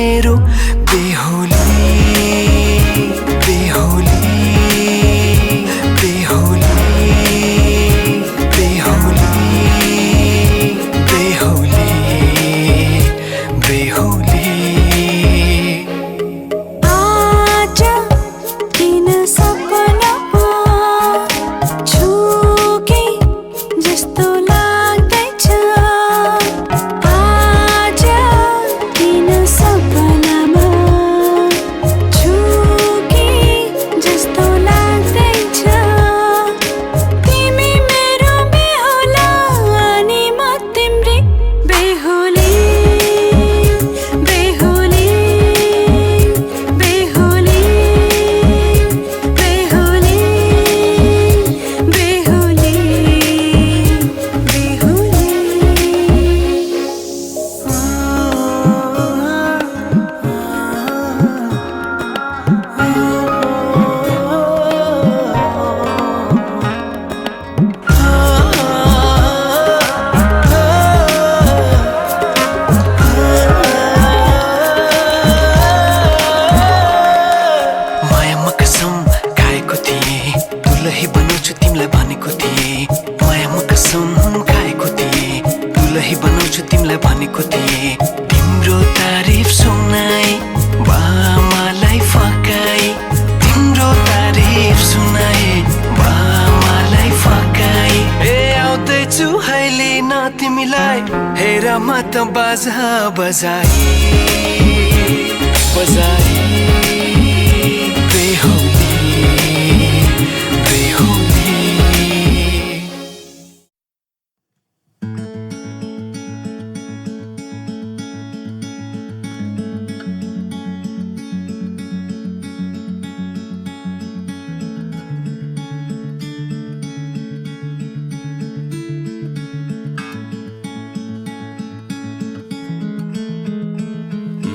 मेरो बेहोली बेहोली बेहोली बेहोली बेहोली बेहोली दुलही बनाउँछु तिमीलाई भनेको थिएँ तिम्रो तारिफ सुनाई बामालाई फकाई तिम्रो तारिफ सुनाई बामालाई फकाई ए आउँदैछु अहिले न तिमीलाई हेर म त बाजा बजाई बजाई बेहोली बेहोली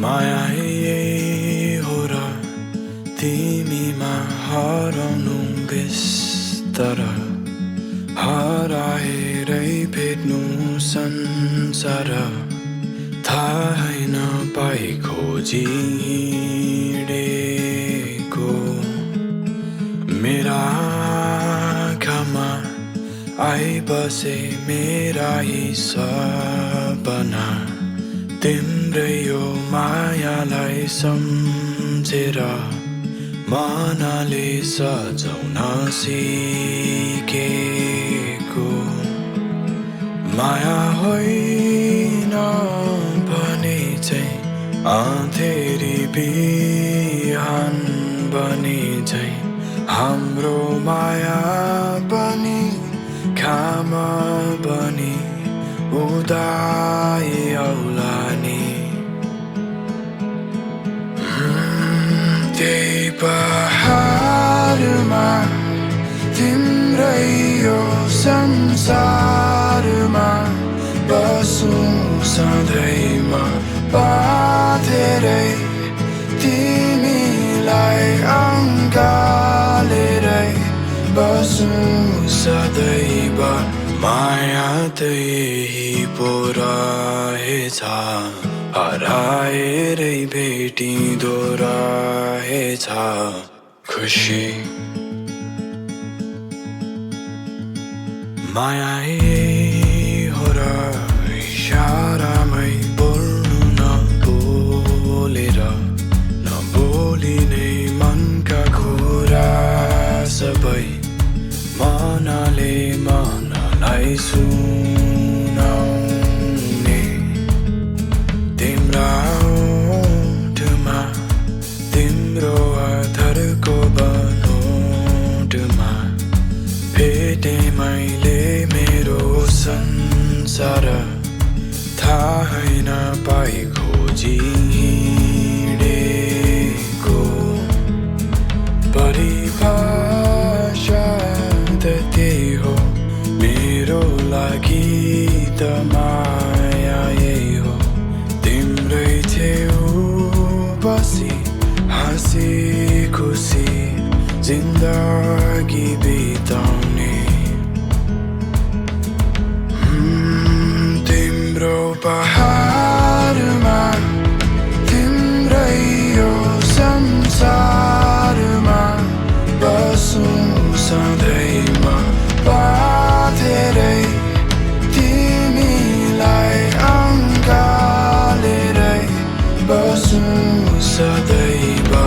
माया यही हो र तिमीमा हराउनु बिस्तर हराएरै भेट्नु संसार थाहै नपाई खोजी हिँडेको मेरा आँखामा आइबसे मेरा यी सपना तिम्रै यो मायालाई सम्झेर मनले सजाउन सिकेको माया होइन भने चाहिँ अँधेरी बिहान बने चाहिँ हाम्रो माया बनी घाम बनी उदाई आउला नि त्यही पहाडमा तिम्रै यो संसारमा बसौँ सधैँमा बाँधेरै तिमीलाई अँगालेरै बसौँ सदैव माया त यही पो रहेछ हराएरै भेटिँदो रहेछ खुसी माया यही हो र इशारामै बोल्नु नबोलेर नबोली नै मनका कुरा सबै मनले मनलाई सुनाउने तिम्रा ओठमा तिम्रो आधारको बनोटमा भेटे मैले मेरो संसार थाहै नपाई खोजी हिँडेको परिभाषा त त्यही हो मेरो लागि त माया यही हो तिम्रै छेउ बसी हाँसी खुसी जिन्दगी बिताउने तिम्रो पहाडमा तिम्रो बसौँ सधैँमा बाँधेरै तिमीलाई अँगालेरै बसौँ सधैँमा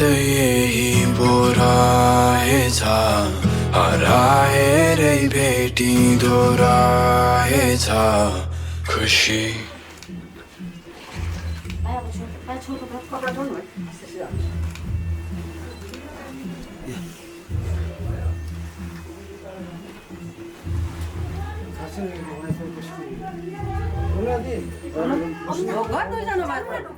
यही बोराएछ हराएरै भेटिँदो रहेछ खुसी घर जानु भएको